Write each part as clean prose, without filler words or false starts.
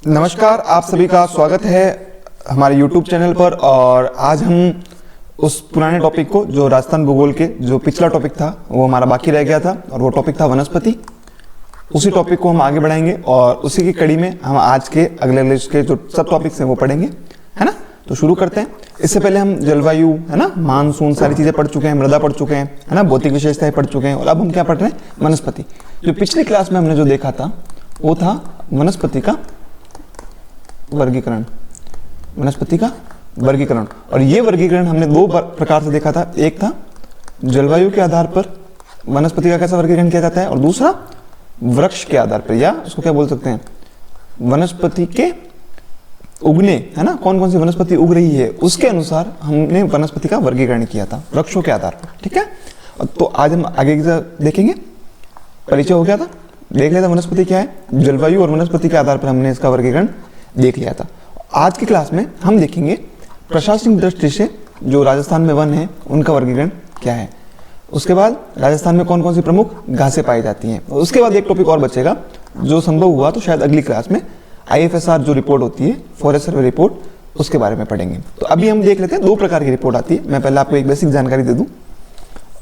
नमस्कार, आप सभी का स्वागत है हमारे YouTube चैनल पर। और आज हम उस पुराने टॉपिक को, जो राजस्थान भूगोल के जो पिछला टॉपिक था वो हमारा बाकी रह गया था, और वो टॉपिक था वनस्पति। उसी टॉपिक को हम आगे बढ़ाएंगे और उसी की कड़ी में हम आज के अगले के जो सब टॉपिक्स हैं वो पढ़ेंगे, है ना। तो शुरू करते हैं। इससे पहले हम जलवायु, है ना, मानसून, सारी चीजें पढ़ चुके हैं, मृदा पढ़ चुके हैं, है ना, भौतिक विशेषताएं पढ़ चुके हैं। और अब हम क्या पढ़ रहे हैं? वनस्पति। जो पिछली क्लास में हमने जो देखा था वो था वनस्पति का वर्गीकरण। वनस्पति का वर्गीकरण, और ये वर्गीकरण हमने दो प्रकार से देखा था। एक था जलवायु के आधार पर वनस्पति का कैसा वर्गीकरण किया जाता है, और दूसरा वृक्ष के आधार पर, या उसको क्या बोल सकते हैं, वनस्पति के उगने, है ना, कौन कौन सी वनस्पति उग रही है उसके अनुसार हमने वनस्पति का वर्गीकरण किया था, वृक्षों के आधार पर। ठीक है, तो आज हम आगे देखेंगे। परिचय हो गया था, देख लिया था वनस्पति क्या है। जलवायु और वनस्पति के आधार पर हमने इसका वर्गीकरण देख लिया था। आज की क्लास में हम देखेंगे प्रशासनिक दृष्टि से जो राजस्थान में वन है उनका वर्गीकरण क्या है। उसके बाद राजस्थान में कौन कौन सी प्रमुख घासें पाई जाती हैं। उसके बाद एक टॉपिक और बचेगा, जो संभव हुआ तो शायद अगली क्लास में IFSR जो रिपोर्ट होती है, फॉरेस्ट सर्वे रिपोर्ट, उसके बारे में पढ़ेंगे। तो अभी हम देख लेते हैं, दो प्रकार की रिपोर्ट आती है। मैं पहले आपको एक बेसिक जानकारी दे दूं।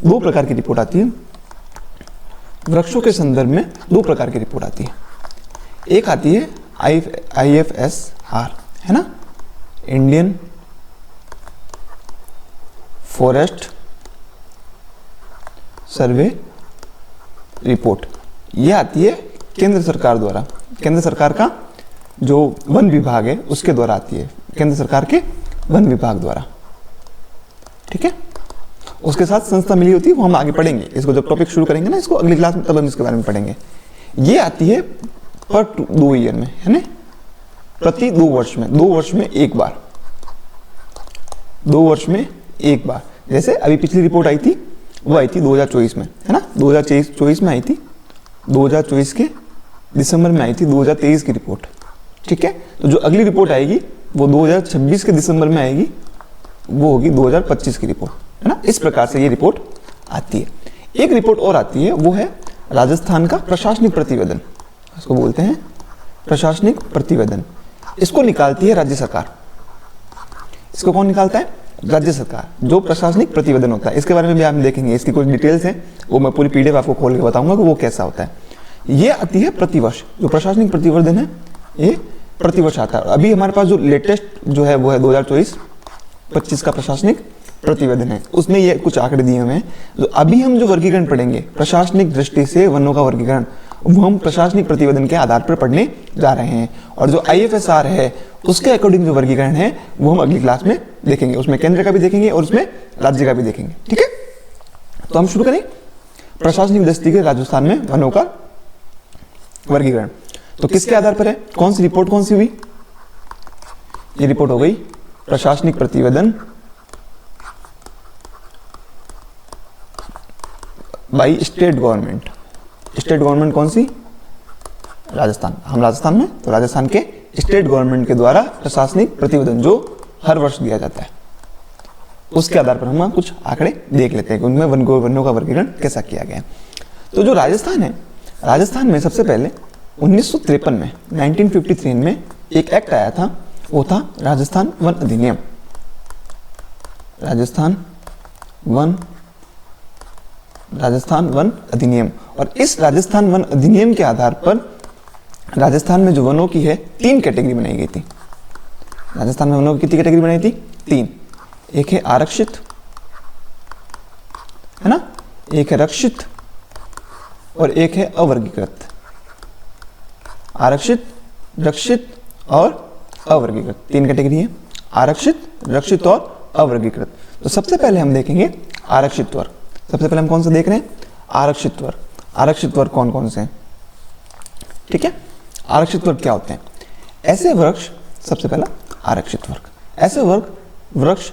दो प्रकार की रिपोर्ट आती है वृक्षों के संदर्भ में। दो प्रकार की रिपोर्ट आती है। एक आती है IFSR, है ना, इंडियन फॉरेस्ट सर्वे रिपोर्ट। यह आती है केंद्र सरकार द्वारा, केंद्र सरकार का जो वन विभाग है उसके द्वारा आती है, केंद्र सरकार के वन विभाग द्वारा। ठीक है, उसके साथ संस्था मिली होती है, वो हम आगे पढ़ेंगे। इसको जब टॉपिक शुरू करेंगे ना, इसको अगली क्लास में, तब हम इसके बारे में पढ़ेंगे। ये आती है पर 2 ईयर में, है ना, प्रति 2 वर्ष में, 2 वर्ष में एक बार, 2 वर्ष में एक बार। जैसे अभी पिछली रिपोर्ट आई थी, वो आई थी 2024 में, है ना, 2024 में आई थी, 2024 के दिसंबर में आई थी 2023 की रिपोर्ट। ठीक है, तो जो अगली रिपोर्ट आएगी वो 2026 के दिसंबर में आएगी, वो होगी 2025 की रिपोर्ट, है ना। इस प्रकार से ये रिपोर्ट आती है। एक रिपोर्ट और आती है, वो है राजस्थान का प्रशासनिक प्रतिवेदन। इसको बोलते हैं प्रशासनिक प्रतिवेदन। इसको निकालती है राज्य सरकार। इसको कौन निकालता है? राज्य सरकार। जो प्रशासनिक प्रतिवेदन होता है, इसके बारे में भी आप देखेंगे, इसकी कुछ डिटेल्स हैं, वो मैं पूरी PDF आपको खोल के बताऊंगा कि वो कैसा होता है। ये आती है प्रतिवर्ष। जो प्रशासनिक प्रतिवेदन है ये प्रतिवर्ष आता है। अभी हमारे पास जो लेटेस्ट जो है वो है 2024-25 का प्रशासनिक प्रतिवेदन है। उसमें ये कुछ आंकड़े दिए हुए हैं। तो अभी हम जो वर्गीकरण पढ़ेंगे प्रशासनिक दृष्टि से वनों का वर्गीकरण, वो हम प्रशासनिक प्रतिवेदन के आधार पर पढ़ने जा रहे हैं। और जो IFSR है उसके अकॉर्डिंग जो वर्गीकरण है वो हम अगली क्लास में देखेंगे। उसमें केंद्र का भी देखेंगे और उसमें राज्य का भी देखेंगे। ठीक है, तो हम शुरू करें प्रशासनिक दृष्टि के राजस्थान में वनों का वर्गीकरण। तो किसके आधार पर है? कौन सी रिपोर्ट कौन सी हुई? ये रिपोर्ट हो गई प्रशासनिक प्रतिवेदन by state government. State government कौन सी? राजस्थान। हम राजस्थान में, तो राजस्थान के स्टेट गवर्नमेंट के द्वारा प्रशासनिक प्रतिवेदन जो हर वर्ष दिया जाता है, उसके आधार पर हम कुछ आंकड़े देख लेते हैं कि उनमें वनों का वर्गीकरण कैसा किया गया है। तो जो राजस्थान है, राजस्थान में सबसे पहले 1953 में, 1953 में एक एक्ट आया था, वो था राजस्थान वन अधिनियम। राजस्थान वन अधिनियम। और इस राजस्थान वन अधिनियम के आधार पर राजस्थान में जो वनों की है 3 कैटेगरी बनाई गई थी। राजस्थान में वनों की कितनी कैटेगरी बनाई थी? 3। एक है आरक्षित, है ना, एक है रक्षित और एक है अवर्गीकृत। आरक्षित, रक्षित और अवर्गीकृत, 3 कैटेगरी है, आरक्षित, रक्षित और अवर्गीकृत। तो सबसे पहले हम देखेंगे आरक्षित वर्ग। सबसे पहले हम कौन सा देख रहे हैं? आरक्षित वर्ग। आरक्षित वर्ग कौन कौन से हैं? ठीक है, आरक्षित वर्ग क्या होते हैं? ऐसे वृक्ष, सबसे पहला आरक्षित वर्ग, ऐसे वृक्ष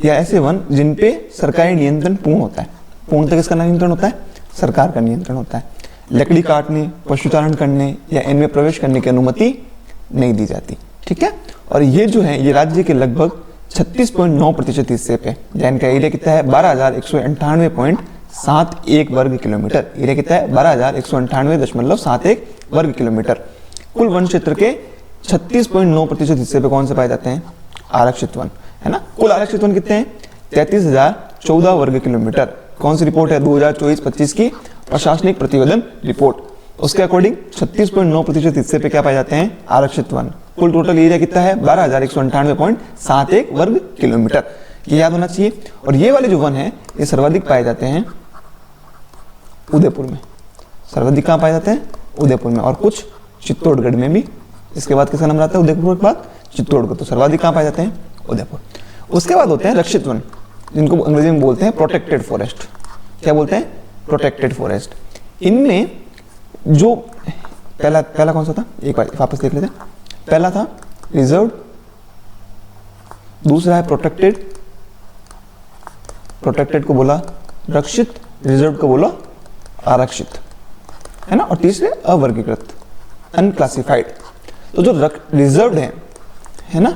या ऐसे वन जिन पे सरकारी नियंत्रण पूर्ण होता है। पूर्णतः किसका नियंत्रण होता है? सरकार का नियंत्रण होता है। लकड़ी काटने, पशुचारण करने या इनमें प्रवेश करने की अनुमति नहीं दी जाती। ठीक है, और ये जो है ये राज्य के लगभग 36.9% हिस्से पे, इनका एरिया कितना है? 12,198.71 वर्ग किलोमीटर। एरिया कितना है? 12,198.71 वर्ग किलोमीटर। कुल वन क्षेत्र के 36.9% हिस्से पे कौन से पाए जाते हैं? आरक्षित वन, है ना। कुल आरक्षित वन कितने हैं? 33,014 वर्ग किलोमीटर। कौन सी रिपोर्ट है? 2024-25 की प्रशासनिक प्रतिवेदन रिपोर्ट। उसके अकॉर्डिंग 36.9% हिस्से पे क्या पाए जाते हैं? आरक्षित वन। कुल टोटल एरिया कितना है? 12,198.71 वर्ग किलोमीटर। ये याद होना चाहिए। और ये वाले जो वन है ये सर्वाधिक पाए जाते हैं उदयपुर में। सर्वाधिक कहाँ पाए जाते हैं? उदयपुर में। और कुछ चित्तौड़गढ़ में भी। इसके बाद किसका नंबर आता है? उदयपुर के बाद चित्तौड़गढ़। तो सर्वाधिक कहाँ पाए जाते हैं? उदयपुर। उसके बाद होते हैं रक्षित वन, जिनको अंग्रेजी में बोलते हैं प्रोटेक्टेड फॉरेस्ट। क्या बोलते हैं? Protected forest. इनमें जो पहला कौन सा था? एक बार वापस देख लेते हैं। पहला था रिजर्व, दूसरा है प्रोटेक्टेड, प्रोटेक्टेड को बोला रक्षित, रिजर्व को बोला आरक्षित, है ना। और तीसरे अवर्गीकृत, अनक्लासिफाइड। तो जो रिजर्व है ना,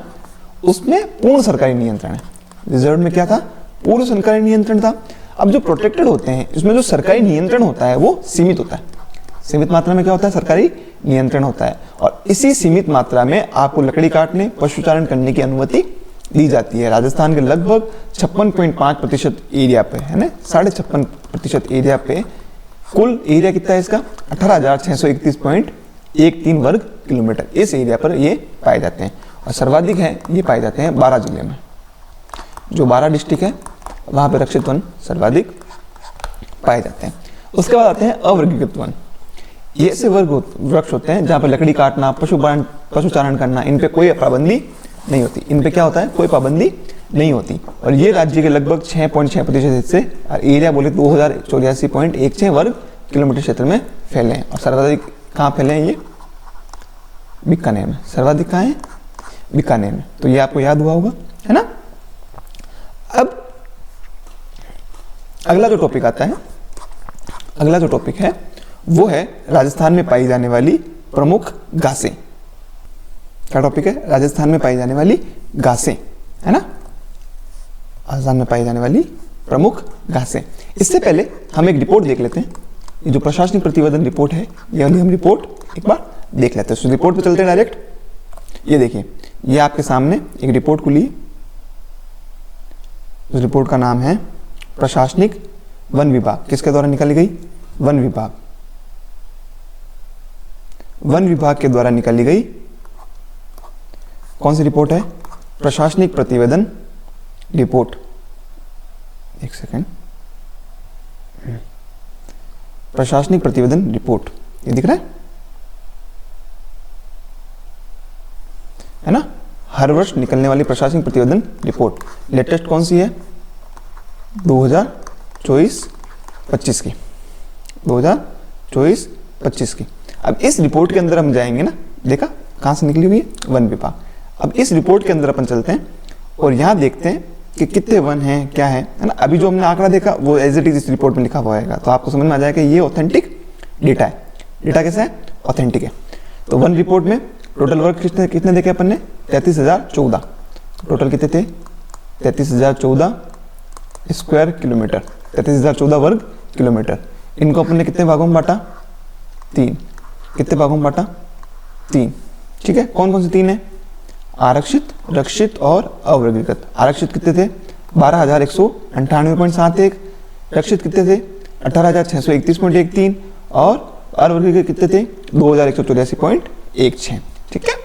उसमें पूर्ण सरकारी नियंत्रण है। रिजर्व में क्या था? पूर्ण सरकारी नियंत्रण था। अब जो प्रोटेक्टेड होते हैं इसमें जो सरकारी नियंत्रण होता है वो सीमित होता है। सीमित मात्रा में क्या होता है? सरकारी नियंत्रण होता है। और इसी सीमित मात्रा में आपको लकड़ी काटने, पशुचारण करने की अनुमति दी जाती है। राजस्थान के लगभग 56.5% एरिया पे, है ना, 56.5% एरिया पे कुल एरिया कितना है इसका? 18,631.13 वर्ग किलोमीटर। इस एरिया पर ये पाए जाते हैं। और सर्वाधिक है ये पाए जाते हैं 12 जिले में। जो 12 डिस्ट्रिक्ट है वहां पर रक्षित वन सर्वाधिक पाए जाते हैं। उसके बाद आते हैं अवर्गीकृत वन। ये ऐसे वृक्ष होते हैं जहां पर लकड़ी काटना, पशुचारण करना, इन पे कोई पाबंदी नहीं होती। इन पे क्या होता है? कोई पाबंदी नहीं होती। और ये राज्य के लगभग 6.6% हिस्से एरिया बोले 2084.16 वर्ग किलोमीटर क्षेत्र में फैले हैं। और सर्वाधिक कहाँ फैले हैं? ये बीकानेर में। सर्वाधिक कहाँ है? बीकानेर में। तो ये आपको याद हुआ होगा, है ना। अब अगला जो टॉपिक आता है, अगला जो टॉपिक है वो है राजस्थान में पाई जाने वाली प्रमुख घासें। क्या टॉपिक है? राजस्थान में पाई जाने वाली घासें, है ना। राजस्थान में पाई जाने वाली प्रमुख घासें। इससे पहले हम एक रिपोर्ट देख लेते हैं। ये जो प्रशासनिक प्रतिवेदन रिपोर्ट है, ये वाली हम रिपोर्ट एक बार देख लेते हैं। उस रिपोर्ट पे चलते हैं डायरेक्ट। ये देखिए, ये आपके सामने एक रिपोर्ट खुली। उस रिपोर्ट का नाम है प्रशासनिक वन विभाग। किसके द्वारा निकाली गई? वन विभाग। वन विभाग के द्वारा निकाली गई कौन सी रिपोर्ट है? प्रशासनिक प्रतिवेदन रिपोर्ट। एक सेकेंड, प्रशासनिक प्रतिवेदन रिपोर्ट, ये दिख रहा है ना। हर वर्ष निकलने वाली प्रशासनिक प्रतिवेदन रिपोर्ट। लेटेस्ट कौन सी है? 2024-25 की। 2024-25 की। अब इस रिपोर्ट के अंदर हम जाएंगे ना, देखा कहां से निकली हुई है? वन विभाग। अब इस रिपोर्ट के अंदर अपन चलते हैं और यहां देखते हैं कि कितने वन हैं, क्या है ना। अभी जो हमने आंकड़ा देखा वो एज इट इज इस रिपोर्ट में लिखा हुआ है, तो आपको समझ में आ जाएगा ये ऑथेंटिक डेटा है। डेटा कैसा है? ऑथेंटिक है। तो वन रिपोर्ट में टोटल वर्ग कितने देखे अपन ने? 33,014। टोटल कितने थे? 33,014 स्क्वायर किलोमीटर, 33,014 वर्ग किलोमीटर। इनको अपन ने कितने भागों में बांटा? 3। कितने भागों में बांटा? 3। ठीक है। कौन कौन से 3 है? आरक्षित, रक्षित और अवर्गीकृत। आरक्षित कितने थे? 12,198.71। रक्षित कितने थे? 18,631.13। और अवर्गीकृत कितने थे? 2,184.16। ठीक है।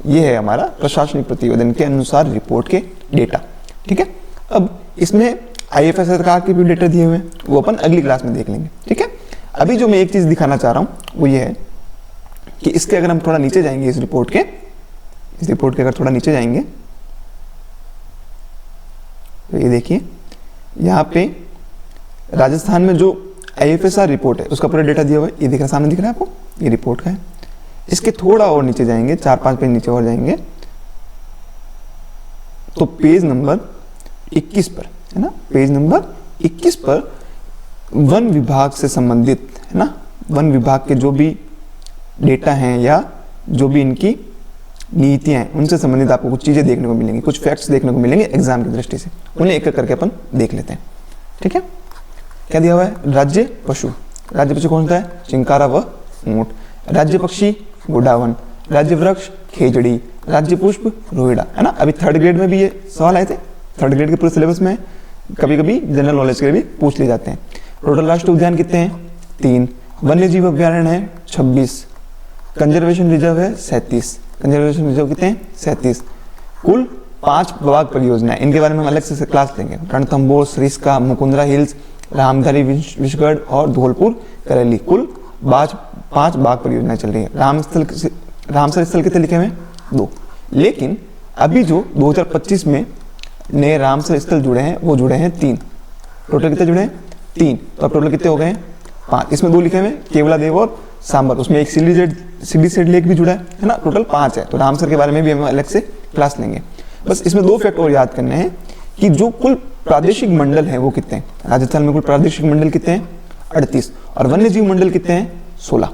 ये है हमारा प्रशासनिक प्रतिवेदन के अनुसार रिपोर्ट के डेटा। ठीक है। अब इसमें IFS सरकार के भी डेटा दिए हुए हैं, वो अपन अगली क्लास में देख लेंगे। ठीक है। अभी जो मैं एक चीज दिखाना चाह रहा हूं वो ये है कि इसके अगर हम थोड़ा नीचे जाएंगे, इस रिपोर्ट के अगर थोड़ा नीचे जाएंगे तो ये देखिए, यहाँ पे राजस्थान में जो IFSR रिपोर्ट है उसका पूरा डेटा दिया हुआ है। ये दिख रहा, सामने दिख रहा है आपको? ये रिपोर्ट का है। इसके थोड़ा और नीचे जाएंगे, 4-5 पेज नीचे और जाएंगे तो पेज नंबर 21 पर, है ना, पेज नंबर 21 पर वन विभाग से संबंधित, है ना, वन विभाग के जो भी डेटा हैं या जो भी इनकी नीतियां हैं उनसे संबंधित आपको कुछ चीजें देखने को मिलेंगी, कुछ फैक्ट्स देखने को मिलेंगे एग्जाम की दृष्टि से। उन्हें एक एक करके अपन देख लेते हैं। ठीक है। क्या दिया हुआ है? राज्य पशु। राज्य पशु कौन सा है? चिंकारा व ऊंट। राज्य पक्षी गुडावन। राज्य वृक्ष खेजड़ी, राज्य पुष्प रोहिड़ा, है ना। अभी थर्ड ग्रेड में भी ये सवाल आए थे, थर्ड ग्रेड के पूरे सिलेबस में कभी कभी जनरल नॉलेज के लिए भी पूछ लिए जाते हैं। टोटल राष्ट्रीय उद्यान कितने हैं? 3। वन्य जीव अभ्यारण्य है 26, कंजर्वेशन रिजर्व है 37, कंजर्वेशन रिजर्व कितने हैं? 37। कुल 5 बाघ परियोजना, इनके बारे में हम अलग से क्लास लेंगे। रणथंभौर, सरिस्का, मुकुंदरा हिल्स, रामधारी विशगढ़ और धौलपुर करेली, कुल 5 बाघ परियोजनाएं चल रही है। रामसर स्थल कितने लिखे हुए हैं? 2। लेकिन अभी जो 2025 में नए रामसर स्थल जुड़े हैं वो जुड़े हैं 3। टोटल कितने जुड़े हैं? 3। तो अब टोटल कितने हो गए हैं? 5। इसमें 2 लिखे हुए हैं, केवलादेव और सांबर, उसमें एक सिलीसेड लेक भी जुड़ा है ना। टोटल 5 है। तो रामसर के बारे में भी हम अलग से क्लास लेंगे। बस इसमें 2 फैक्ट और याद करने हैं कि जो कुल प्रादेशिक मंडल है वो कितने हैं। राजस्थान में कुल प्रादेशिक मंडल कितने हैं? 38। और वन्य जीव मंडल कितने हैं? 16।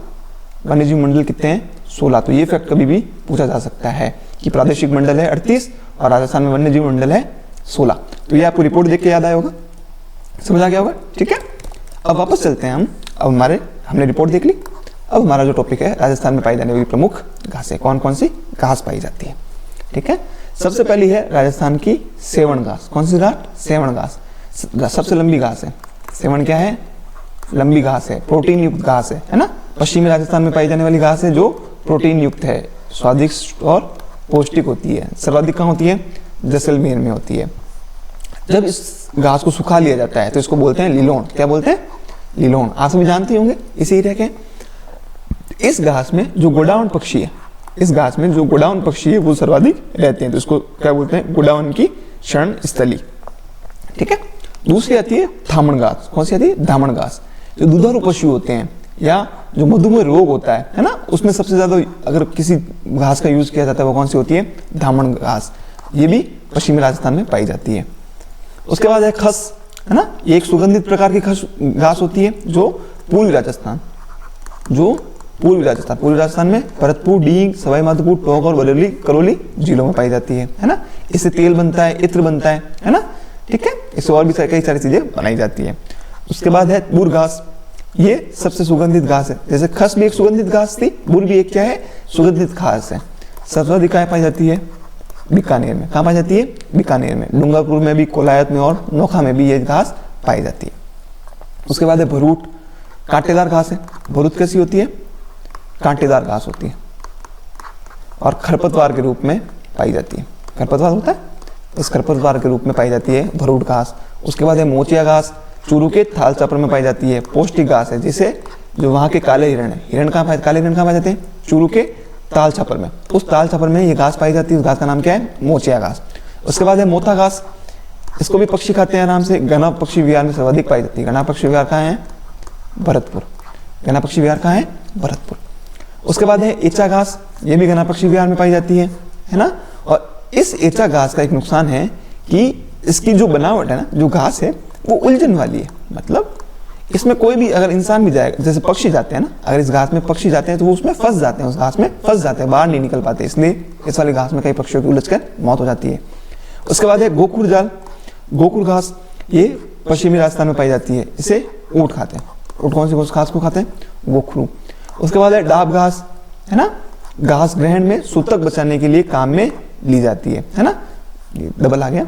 वन्य जीव मंडल कितने हैं? 16। तो ये फैक्ट कभी भी पूछा जा सकता है कि प्रादेशिक मंडल है 38 और राजस्थान में वन्य जीव मंडल है 16। तो ये आपको रिपोर्ट देख के याद आया होगा, समझ आ गया होगा, ठीक है। अब वापस चलते हैं हम। अब हमने रिपोर्ट देख ली। अब हमारा जो टॉपिक है, राजस्थान में पाई जाने वाली प्रमुख घासें, कौन कौन सी घास पाई जाती है, ठीक है। सबसे पहली है राजस्थान की सेवण घास। कौन सी घास? सेवण घास। सबसे लंबी घास है। सेवण क्या है? लंबी घास है, प्रोटीन युक्त घास है ना। पश्चिमी राजस्थान में पाई जाने वाली घास है जो प्रोटीन युक्त है, स्वादिष्ट और पौष्टिक होती है। सर्वाधिक कहाँ होती है? जैसलमेर में होती है। जब इस घास को सुखा लिया जाता है तो इसको बोलते हैं लिलोण। क्या बोलते हैं? लिलोण। आप सभी जानते होंगे इसी तरह के। इस घास में जो गोडाउन पक्षी है, इस घास में जो गोडाउन पक्षी है वो सर्वाधिक रहते हैं, तो इसको क्या बोलते हैं? गोडाउन की शरण स्थली, ठीक है। दूसरी आती है धामण घास। कौन सी आती है? धामण घास। जो दुधारू पशु होते हैं या जो मधुमेह रोग होता है ना, उसमें सबसे ज्यादा अगर किसी घास का यूज किया जाता है वो कौन सी होती है? धामण घास। ये भी पश्चिमी राजस्थान में पाई जाती है। उसके बाद है खस, है ना। ये एक सुगंधित प्रकार की घास होती है जो पूर्वी राजस्थान में भरतपुर, डींग, सवाई माधोपुर, टोंक और बरेली, करौली जिलों में पाई जाती है ना। इससे तेल बनता है, इत्र बनता है ना, ठीक है। इससे और भी कई सारी चीजें बनाई जाती है। उसके बाद है बुर घास। ये सबसे सुगंधित घास है। जैसे खस भी एक सुगंधित घास थी, बुर भी एक क्या है? सुगंधित घास है। सर्वाधिक कहाँ पाई जाती है? बीकानेर में। कहाँ पाई जाती है? बीकानेर में। डूंगरपुर में भी, कोलायत में और नोखा में भी ये घास पाई जाती है। उसके बाद है भरूट। कांटेदार घास है। भरूट कैसी होती है? कांटेदार घास होती है और खरपतवार के रूप में पाई जाती है। खरपतवार होता है, इस खरपतवार के रूप में पाई जाती है भरूट घास। उसके बाद है मोचिया घास। चूरू के थाल चापर में पाई जाती है। पौष्टिक घास है, जिसे जो वहाँ के काले हिरण है, काले हिरण कहाँ पाए जाते हैं? चूरू के ताल छापर में। उस ताल छापर में ये घास पाई जाती है। उस घास का नाम क्या है? मोचिया घास। उसके बाद है मोथा घास। इसको भी पक्षी खाते हैं आराम से। गना पक्षी विहार में सर्वाधिक पाई जाती है। गना पक्षी विहार कहाँ है? भरतपुर। गना पक्षी विहार कहाँ है? भरतपुर। उसके बाद है एचा घास। ये भी गना पक्षी विहार में पाई जाती है ना। और इस एचा घास का एक नुकसान है कि इसकी जो बनावट है ना, जो घास है वो उलझन वाली है। मतलब इसमें कोई भी अगर इंसान भी जाएगा, जैसे पक्षी जाते हैं ना, अगर इस घास में पक्षी जाते हैं तो वो उसमें फंस जाते हैं, उस घास में फंस जाते हैं, बाहर नहीं निकल पाते। इसलिए इस वाली घास में कई पक्षियों की उलझकर मौत हो जाती है। उसके बाद है गोकुर जाल। गोकुर घास ये पश्चिमी राजस्थान में पाई जाती है। इसे ऊँट खाते हैं। ऊँट कौन सी घास को खाते हैं? गोखरू। उसके बाद है डाब घास, है ना। घास ग्रहण में सूतक बचाने के लिए काम में ली जाती है ना। डबल आ गया,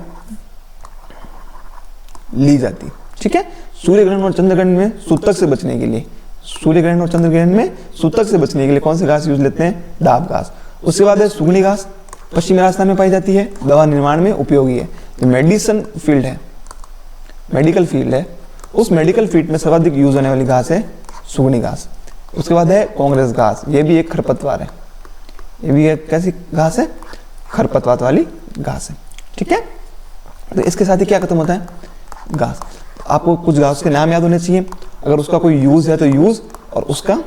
ली जाती है, ठीक है। सूर्य ग्रहण और चंद्र ग्रहण में सूतक से बचने के लिए, सूर्य ग्रहण और चंद्र ग्रहण में सूतक से बचने के लिए कौन सी घास यूज लेते हैं? डाब घास। उसके बाद है सुगनी घास। पश्चिमी राजस्थान में पाई जाती है। दवा निर्माण में उपयोगी है। जो मेडिसिन फील्ड है, मेडिकल फील्ड है, उस मेडिकल फील्ड में सर्वाधिक यूज होने वाली घास है सुगनी घास। उसके बाद है कांग्रेस घास। ये भी एक खरपतवार है। ये भी एक कैसी घास है? खरपतवार वाली घास है, ठीक है। तो इसके साथ ही क्या खत्म होता है? घास। आपको कुछ घास के नाम याद होने चाहिए, अगर उसका कोई यूज है तो यूज और उसका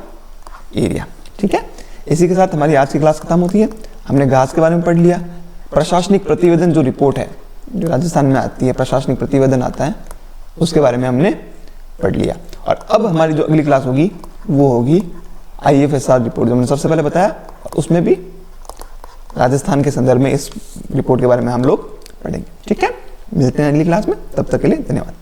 एरिया, ठीक है। इसी के साथ हमारी आज की क्लास खत्म होती है। हमने घास के बारे में पढ़ लिया। प्रशासनिक प्रतिवेदन जो रिपोर्ट है, जो राजस्थान में आती है, प्रशासनिक प्रतिवेदन आता है, उसके बारे में हमने पढ़ लिया। और अब हमारी जो अगली क्लास होगी वो होगी IFSR रिपोर्ट, जो मैंने सबसे पहले बताया। उसमें भी राजस्थान के संदर्भ में इस रिपोर्ट के बारे में हम लोग पढ़ेंगे, ठीक है। मिलते हैं अगली क्लास में, तब तक के लिए धन्यवाद।